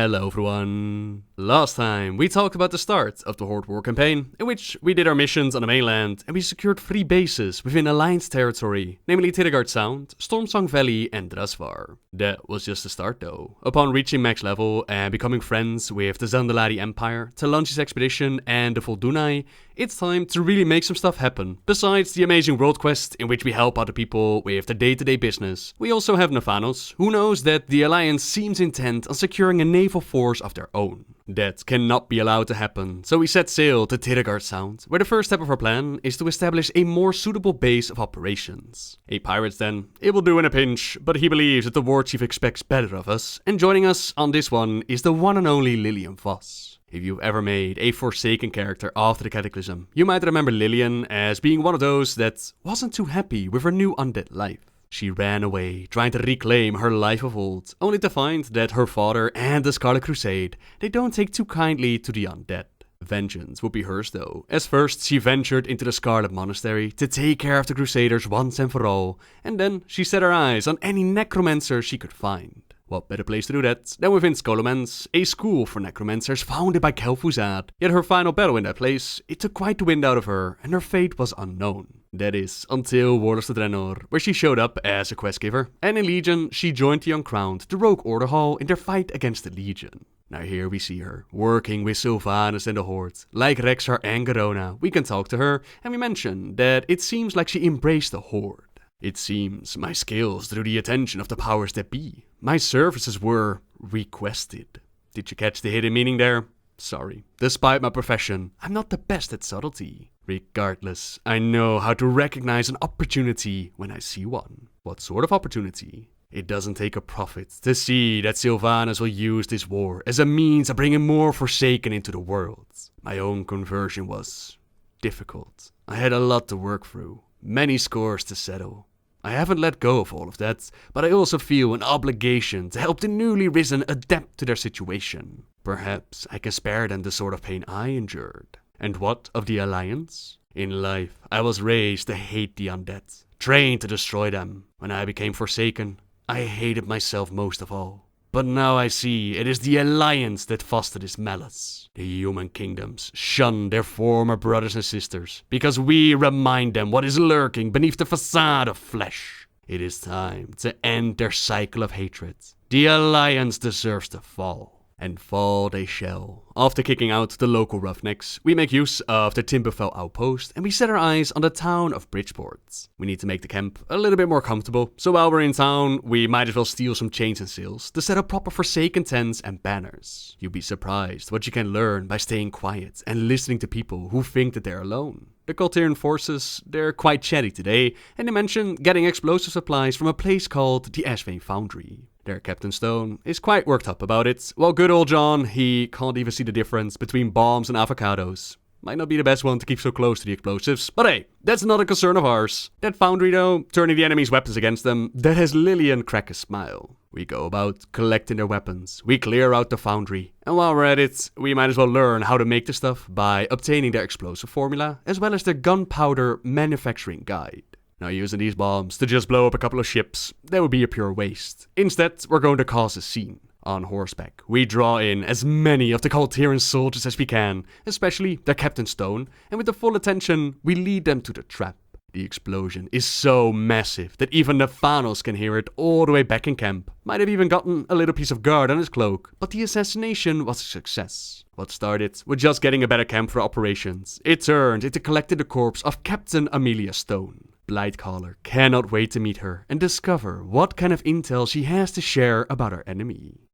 Hello everyone. Last time we talked about the start of the Horde War Campaign, in which we did our missions on the mainland and we secured 3 bases within Alliance territory, namely Tiragarde Sound, Stormsong Valley and Drustvar. That was just the start though. Upon reaching max level and becoming friends with the Zandalari Empire, Talanchi's expedition and the Voldunai, it's time to really make some stuff happen. Besides the amazing world quest in which we help other people with their day-to-day business, we also have Nafanos, who knows that the Alliance seems intent on securing a naval force of their own. That cannot be allowed to happen, so we set sail to Tiragarde Sound, where the first step of our plan is to establish a more suitable base of operations. A pirate's den, it will do in a pinch, but he believes that the war chief expects better of us, and joining us on this one is the one and only Lillian Voss. If you've ever made a Forsaken character after the Cataclysm, you might remember Lillian as being one of those that wasn't too happy with her new undead life. She ran away, trying to reclaim her life of old, only to find that her father and the Scarlet Crusade, they don't take too kindly to the undead. Vengeance would be hers though, as first she ventured into the Scarlet Monastery to take care of the Crusaders once and for all, and then she set her eyes on any necromancer she could find. What better place to do that than within Scholomance, a school for necromancers founded by Kel'Thuzad. Yet her final battle in that place, it took quite the wind out of her, and her fate was unknown. That is, until Warlords of Draenor, where she showed up as a quest giver, and in Legion, she joined the Uncrowned, the Rogue Order Hall, in their fight against the Legion. Now here we see her, working with Sylvanas and the Horde. Like Rexxar and Garona, we can talk to her, and we mention that it seems like she embraced the Horde. It seems my skills drew the attention of the powers that be. My services were requested. Did you catch the hidden meaning there? Sorry. Despite my profession, I'm not the best at subtlety. Regardless, I know how to recognize an opportunity when I see one. What sort of opportunity? It doesn't take a prophet to see that Sylvanas will use this war as a means of bringing more Forsaken into the world. My own conversion was difficult. I had a lot to work through, many scores to settle. I haven't let go of all of that, but I also feel an obligation to help the newly risen adapt to their situation. Perhaps I can spare them the sort of pain I endured. And what of the Alliance? In life, I was raised to hate the undead, trained to destroy them. When I became Forsaken, I hated myself most of all. But now I see it is the Alliance that fostered this malice. The human kingdoms shun their former brothers and sisters, because we remind them what is lurking beneath the facade of flesh. It is time to end their cycle of hatred. The Alliance deserves to fall. And fall they shall. After kicking out the local roughnecks, we make use of the Timberfell outpost and we set our eyes on the town of Bridgeport. We need to make the camp a little bit more comfortable, so while we're in town, we might as well steal some chains and sails to set up proper Forsaken tents and banners. You'll be surprised what you can learn by staying quiet and listening to people who think that they're alone. The Kul Tiran forces, they're quite chatty today, and they mention getting explosive supplies from a place called the Ashvane Foundry. Their Captain Stone is quite worked up about it, while good old John, he can't even see the difference between bombs and avocados. Might not be the best one to keep so close to the explosives, but hey, that's not a concern of ours. That foundry though, turning the enemy's weapons against them, that has Lillian crack a smile. We go about collecting their weapons, we clear out the foundry, and while we're at it, we might as well learn how to make the stuff by obtaining their explosive formula, as well as their gunpowder manufacturing guide. Now using these bombs to just blow up a couple of ships, that would be a pure waste. Instead, we're going to cause a scene. On horseback, we draw in as many of the Kul Tiran soldiers as we can, especially their Captain Stone, and with the full attention, we lead them to the trap. The explosion is so massive that even Nafanos can hear it all the way back in camp. Might have even gotten a little piece of guard on his cloak, but the assassination was a success. What started with just getting a better camp for operations, it turned into collecting the corpse of Captain Amelia Stone. Blightcaller cannot wait to meet her and discover what kind of intel she has to share about our enemy.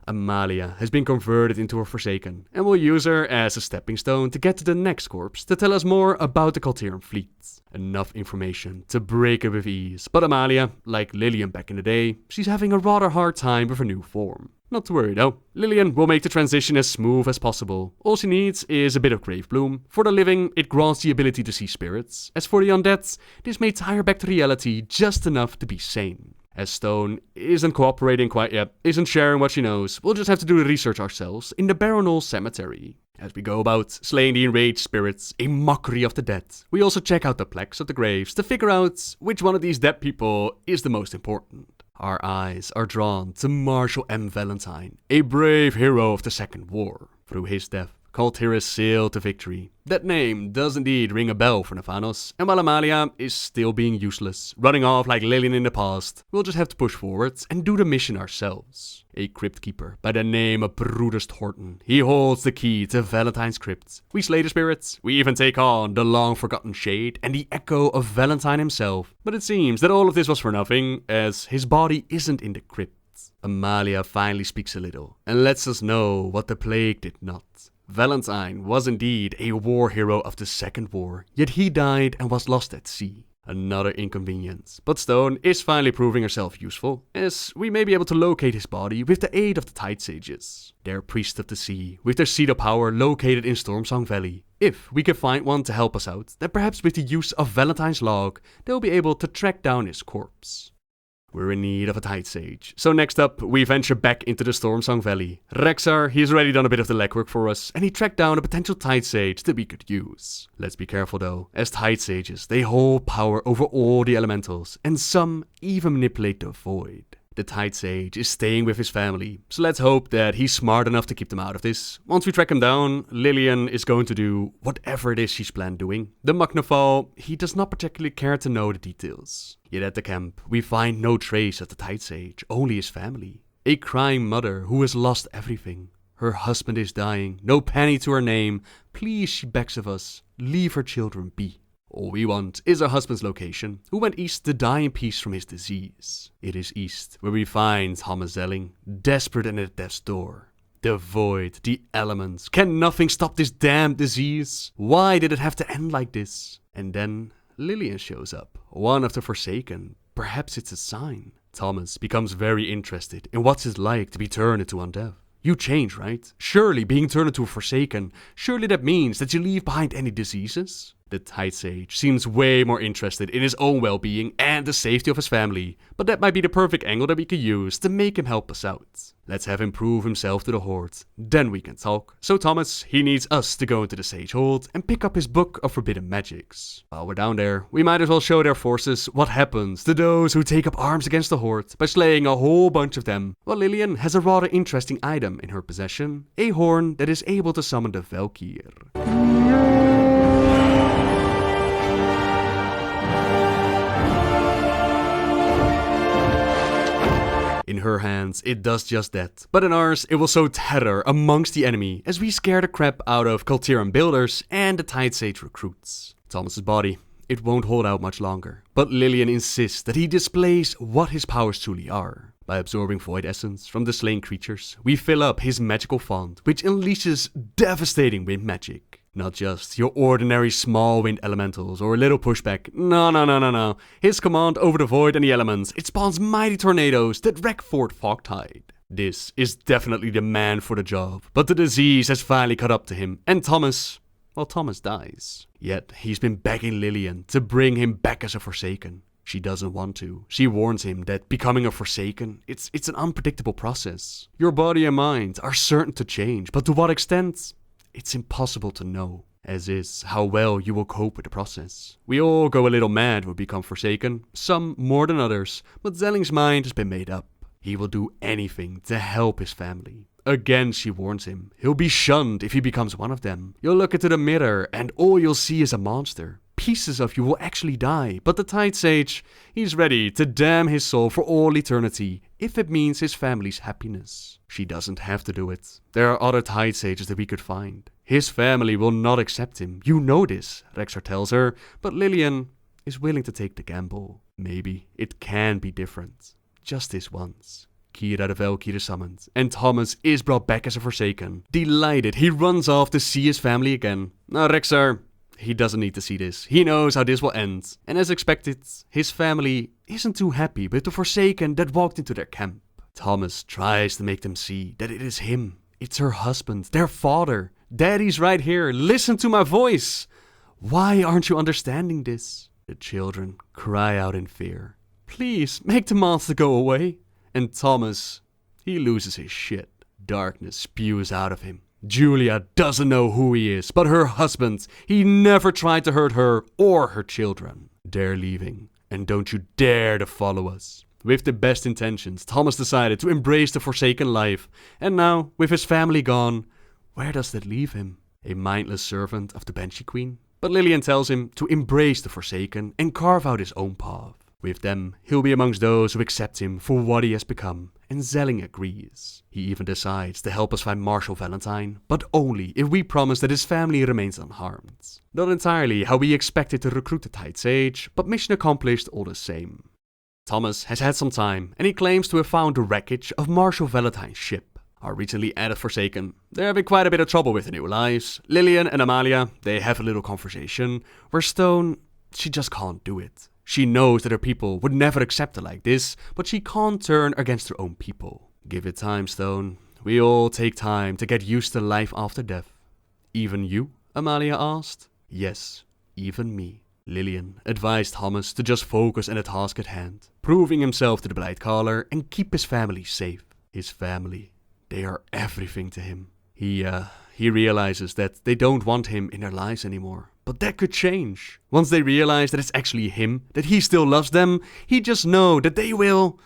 Amalia has been converted into a Forsaken, and we'll use her as a stepping stone to get to the next corpse to tell us more about the Kul Tiran fleet. Enough information to break it with ease, but Amalia, like Lillian back in the day, she's having a rather hard time with her new form. Not to worry though, Lillian will make the transition as smooth as possible. All she needs is a bit of Gravebloom. For the living, it grants the ability to see spirits. As for the undead, this may tie her back to reality just enough to be sane. As Stone isn't cooperating quite yet, isn't sharing what she knows, we'll just have to do the research ourselves in the Baronal Cemetery. As we go about slaying the enraged spirits, a mockery of the dead, we also check out the plaques of the graves to figure out which one of these dead people is the most important. Our eyes are drawn to Marshal M. Valentine, a brave hero of the Second War. Through his death, Kul Tiran sailed to victory. That name does indeed ring a bell for Navanos, and while Amalia is still being useless, running off like Lillian in the past, we'll just have to push forwards and do the mission ourselves. A crypt keeper by the name of Broeder Horton. He holds the key to Valentine's crypt. We slay the spirits, we even take on the long-forgotten Shade and the echo of Valentine himself. But it seems that all of this was for nothing, as his body isn't in the crypt. Amalia finally speaks a little, and lets us know what the plague did not. Valentine was indeed a war hero of the Second War, yet he died and was lost at sea. Another inconvenience, but Stone is finally proving herself useful, as we may be able to locate his body with the aid of the Tide Sages. They're priests of the sea, with their seat of power located in Stormsong Valley. If we can find one to help us out, then perhaps with the use of Valentine's log, they'll be able to track down his corpse. We're in need of a Tide Sage. So next up, we venture back into the Stormsong Valley. Rexar, he's already done a bit of the legwork for us, and he tracked down a potential Tide Sage that we could use. Let's be careful though, as Tide Sages, they hold power over all the elementals, and some even manipulate the void. The Tide Sage is staying with his family, so let's hope that he's smart enough to keep them out of this. Once we track him down, Lillian is going to do whatever it is she's planned doing. The Magnafal, he does not particularly care to know the details. Yet at the camp, we find no trace of the Tide Sage, only his family. A crying mother who has lost everything. Her husband is dying, no penny to her name. Please, she begs of us, leave her children be. All we want is her husband's location, who went east to die in peace from his disease. It is east, where we find Thomas Zelling, desperate and at death's door. The void, the elements, can nothing stop this damned disease? Why did it have to end like this? And then Lillian shows up, one of the Forsaken. Perhaps it's a sign. Thomas becomes very interested in what's it like to be turned into undead. You change, right? Surely being turned into a Forsaken, surely that means that you leave behind any diseases? The Tide Sage seems way more interested in his own well-being and the safety of his family, but that might be the perfect angle that we could use to make him help us out. Let's have him prove himself to the Horde, then we can talk. So Thomas, he needs us to go into the Sage Hold and pick up his book of forbidden magics. While we're down there, we might as well show their forces what happens to those who take up arms against the Horde by slaying a whole bunch of them. While Lillian has a rather interesting item in her possession, a horn that is able to summon the Valkyr. In her hands, it does just that, but in ours, it will sow terror amongst the enemy as we scare the crap out of Kul Tiran builders and the Tide Sage recruits. Thomas's body, it won't hold out much longer, but Lillian insists that he displays what his powers truly are. By absorbing void essence from the slain creatures, we fill up his magical font, which unleashes devastating wind magic. Not just your ordinary small wind elementals or a little pushback. No. His command over the void and the elements, it spawns mighty tornadoes that wreck Fort Fogtide. This is definitely the man for the job, but the disease has finally caught up to him, and Thomas dies. Yet he's been begging Lillian to bring him back as a Forsaken. She doesn't want to. She warns him that becoming a Forsaken, it's an unpredictable process. Your body and mind are certain to change, but to what extent? It's impossible to know, as is how well you will cope with the process. We all go a little mad when we become Forsaken, some more than others, but Zelling's mind has been made up. He will do anything to help his family. Again, she warns him, he'll be shunned if he becomes one of them. You'll look into the mirror and all you'll see is a monster. Pieces of you will actually die, but the Tide Sage, he's ready to damn his soul for all eternity, if it means his family's happiness. She doesn't have to do it. There are other Tide Sages that we could find. His family will not accept him. You know this, Rexar tells her, but Lillian is willing to take the gamble. Maybe it can be different. Just this once. Kira the Valkyr is summoned, and Thomas is brought back as a Forsaken. Delighted, he runs off to see his family again. Now Rexar, he doesn't need to see this. He knows how this will end. And as expected, his family isn't too happy with the Forsaken that walked into their camp. Thomas tries to make them see that it is him. It's her husband, their father. Daddy's right here. Listen to my voice. Why aren't you understanding this? The children cry out in fear. Please, make the monster go away. And Thomas, he loses his shit. Darkness spews out of him. Julia doesn't know who he is, but her husband, he never tried to hurt her or her children. They're leaving, and don't you dare to follow us. With the best intentions, Thomas decided to embrace the Forsaken life, and now, with his family gone, where does that leave him? A mindless servant of the Banshee Queen? But Lillian tells him to embrace the Forsaken and carve out his own path. With them, he'll be amongst those who accept him for what he has become, and Zelling agrees. He even decides to help us find Marshal Valentine, but only if we promise that his family remains unharmed. Not entirely how we expected to recruit the Tide Sage, but mission accomplished all the same. Thomas has had some time, and he claims to have found the wreckage of Marshal Valentine's ship, our recently added Forsaken. They're having quite a bit of trouble with their new lives. Lillian and Amalia, they have a little conversation, where Stone, she just can't do it. She knows that her people would never accept her like this, but she can't turn against her own people. Give it time, Stone. We all take time to get used to life after death. Even you? Amalia asked. Yes, even me. Lillian advised Thomas to just focus on the task at hand, proving himself to the Blightcaller and keep his family safe. His family, they are everything to him. He realizes that they don't want him in their lives anymore. But that could change. Once they realize that it's actually him, that he still loves them, he just know that they will...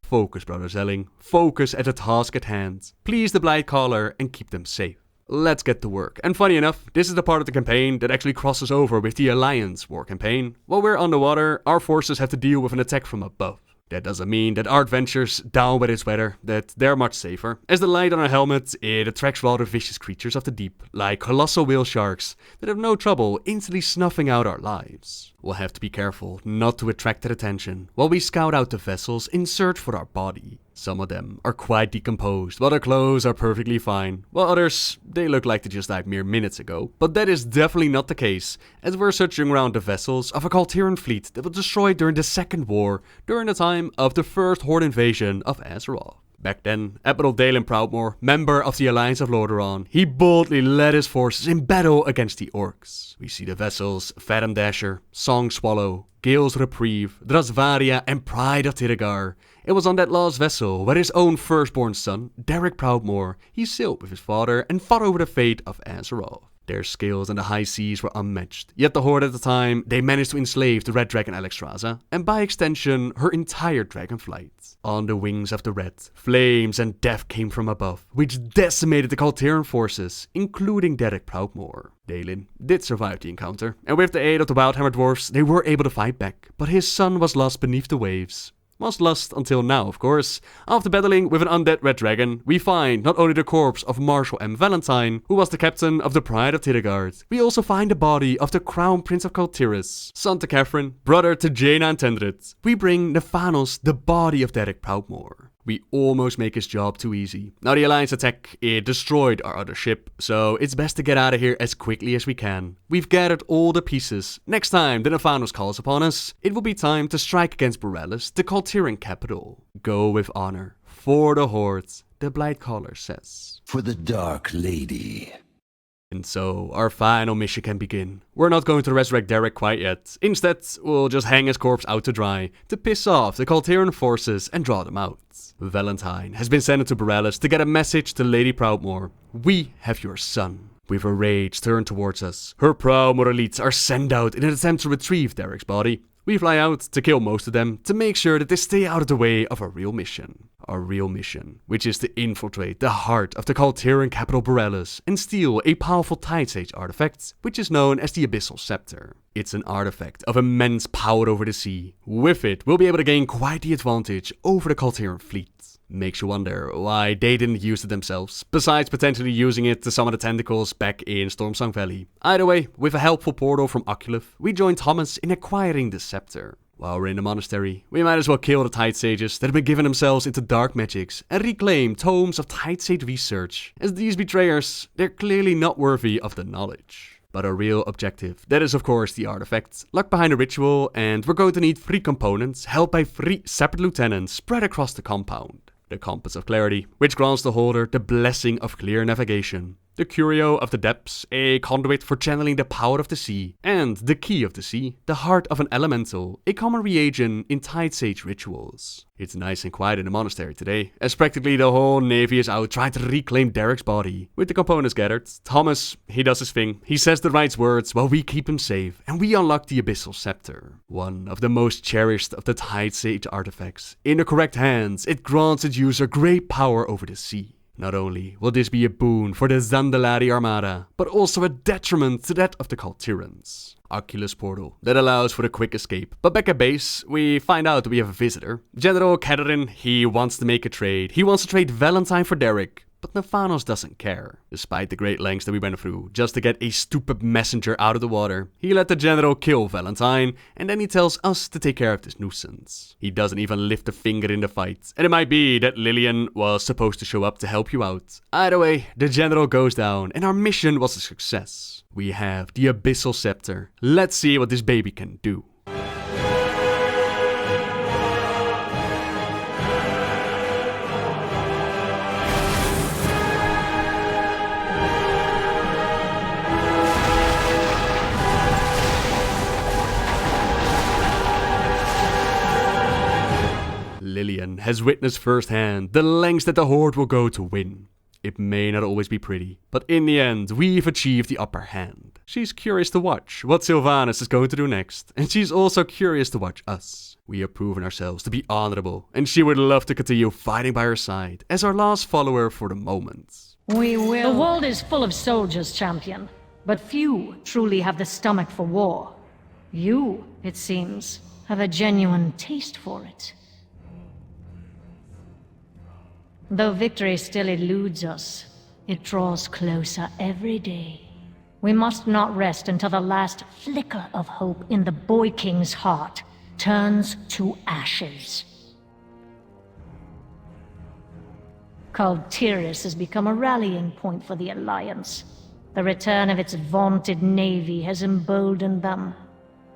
Focus, Brother Zelling. Focus at the task at hand. Please the Blightcaller and keep them safe. Let's get to work. And funny enough, this is the part of the campaign that actually crosses over with the Alliance War Campaign. While we're underwater, our forces have to deal with an attack from above. That doesn't mean that our adventures down with its weather, that they're much safer. As the light on our helmet, it attracts rather vicious creatures of the deep, like colossal whale sharks, that have no trouble instantly snuffing out our lives. We'll have to be careful not to attract their attention while we scout out the vessels in search for our body. Some of them are quite decomposed, while their clothes are perfectly fine, while others, they look like they just died mere minutes ago. But that is definitely not the case, as we're searching around the vessels of a Kul Tiran fleet that was destroyed during the Second War, during the time of the first Horde invasion of Azeroth. Back then, Admiral Dalen Proudmoore, member of the Alliance of Lordaeron, he boldly led his forces in battle against the Orcs. We see the vessels Fathom Dasher, Song Swallow, Gale's Reprieve, Drustvaria and Pride of Tiragarde. It was on that last vessel where his own firstborn son, Derek Proudmoore, he sailed with his father and fought over the fate of Azeroth. Their skills in the high seas were unmatched, yet the Horde at the time, they managed to enslave the Red Dragon Alexstrasza, and by extension, her entire dragonflight. On the wings of the Red, flames and death came from above, which decimated the Kul Tiran forces, including Derek Proudmoore. Dalen did survive the encounter, and with the aid of the Wildhammer dwarfs, they were able to fight back, but his son was lost beneath the waves. Was lost until now, of course. After battling with an undead red dragon, we find not only the corpse of Marshal M. Valentine, who was the captain of the Pride of Tiragarde, we also find the body of the Crown Prince of Kul Tiran, son to Catherine, brother to Jaina and Tendrit. We bring Nephanos the body of Derek Proudmoore. We almost make his job too easy. Now the Alliance attack, it destroyed our other ship, so it's best to get out of here as quickly as we can. We've gathered all the pieces. Next time the Nephanos calls upon us, it will be time to strike against Borellis, the Kul Tiran capital. Go with honor. For the Horde, the Blightcaller says. For the Dark Lady. And so, our final mission can begin. We're not going to resurrect Derek quite yet. Instead, we'll just hang his corpse out to dry, to piss off the Kul Tiran forces and draw them out. Valentine has been sent to Borellis to get a message to Lady Proudmoore. We have your son. With her rage turned towards us, her Proudmoore elites are sent out in an attempt to retrieve Derek's body. We fly out to kill most of them, to make sure that they stay out of the way of our real mission. Our real mission, which is to infiltrate the heart of the Kul Tiran capital Borellis and steal a powerful Tide Sage artifact, which is known as the Abyssal Scepter. It's an artifact of immense power over the sea. With it, we'll be able to gain quite the advantage over the Kul Tiran fleet. Makes you wonder why they didn't use it themselves, besides potentially using it to summon the tentacles back in Stormsong Valley. Either way, with a helpful portal from Oculus, we join Thomas in acquiring the scepter. While we're in the monastery, we might as well kill the Tide Sages that have been giving themselves into dark magics and reclaim tomes of Tide Sage research, as these betrayers, they're clearly not worthy of the knowledge. But our real objective, that is of course the artifact, locked behind a ritual, and we're going to need 3 components held by 3 separate lieutenants spread across the compound. The Compass of Clarity, which grants the holder the blessing of clear navigation. the Curio of the Depths, a conduit for channeling the power of the sea, and the Key of the Sea, the heart of an elemental, a common reagent in Tide Sage rituals. It's nice and quiet in the monastery today, as practically the whole navy is out trying to reclaim Derek's body. With the components gathered, Thomas, he does his thing, he says the right words while we keep him safe, and we unlock the Abyssal Scepter, one of the most cherished of the Tide Sage artifacts. In the correct hands, it grants its user great power over the sea. Not only will this be a boon for the Zandalari Armada, but also a detriment to that of the Kul Tirans. Oculus portal that allows for a quick escape. But back at base, we find out that we have a visitor. General Kadarin, he wants to make a trade. He wants to trade Valentine for Derek. But Nephanos doesn't care, despite the great lengths that we went through just to get a stupid messenger out of the water. He let the general kill Valentine, and then he tells us to take care of this nuisance. He doesn't even lift a finger in the fight, and it might be that Lillian was supposed to show up to help you out. Either way, the general goes down, and our mission was a success. We have the Abyssal Scepter. Let's see what this baby can do. Lillian has witnessed firsthand the lengths that the Horde will go to win. It may not always be pretty, but in the end, we've achieved the upper hand. She's curious to watch what Sylvanas is going to do next, and she's also curious to watch us. We have proven ourselves to be honorable, and she would love to continue fighting by her side as our last follower for the moment. We will. The world is full of soldiers, champion, but few truly have the stomach for war. You, it seems, have a genuine taste for it. Though victory still eludes us, it draws closer every day. We must not rest until the last flicker of hope in the Boy King's heart turns to ashes. Kul Tiran has become a rallying point for the Alliance. The return of its vaunted navy has emboldened them.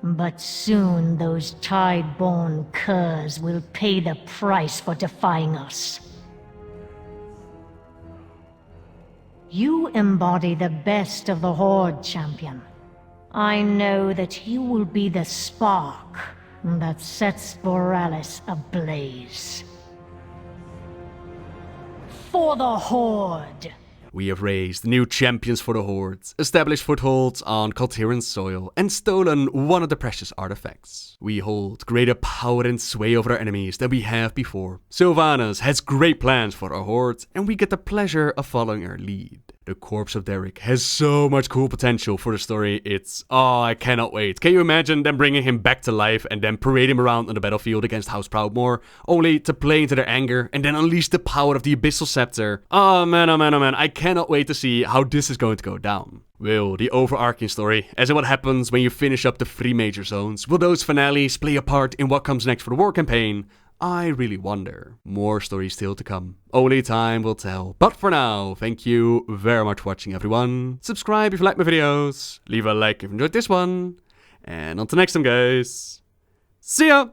But soon those Tide-born curs will pay the price for defying us. You embody the best of the Horde, champion. I know that you will be the spark that sets Borealis ablaze. For the Horde! We have raised new champions for the Horde, established footholds on Kul Tiran's soil, and stolen one of the precious artifacts. We hold greater power and sway over our enemies than we have before. Sylvanas has great plans for our Horde, and we get the pleasure of following her lead. The corpse of Derek has so much cool potential for the story, I cannot wait. Can you imagine them bringing him back to life and then parade him around on the battlefield against House Proudmoore, only to play into their anger and then unleash the power of the Abyssal Scepter? Oh man, I cannot wait to see how this is going to go down. Will the overarching story, as in what happens when you finish up the 3 major zones, will those finales play a part in what comes next for the war campaign? I really wonder. More stories still to come. Only time will tell. But for now, thank you very much for watching, everyone. Subscribe if you like my videos. Leave a like if you enjoyed this one. And until next time, guys. See ya!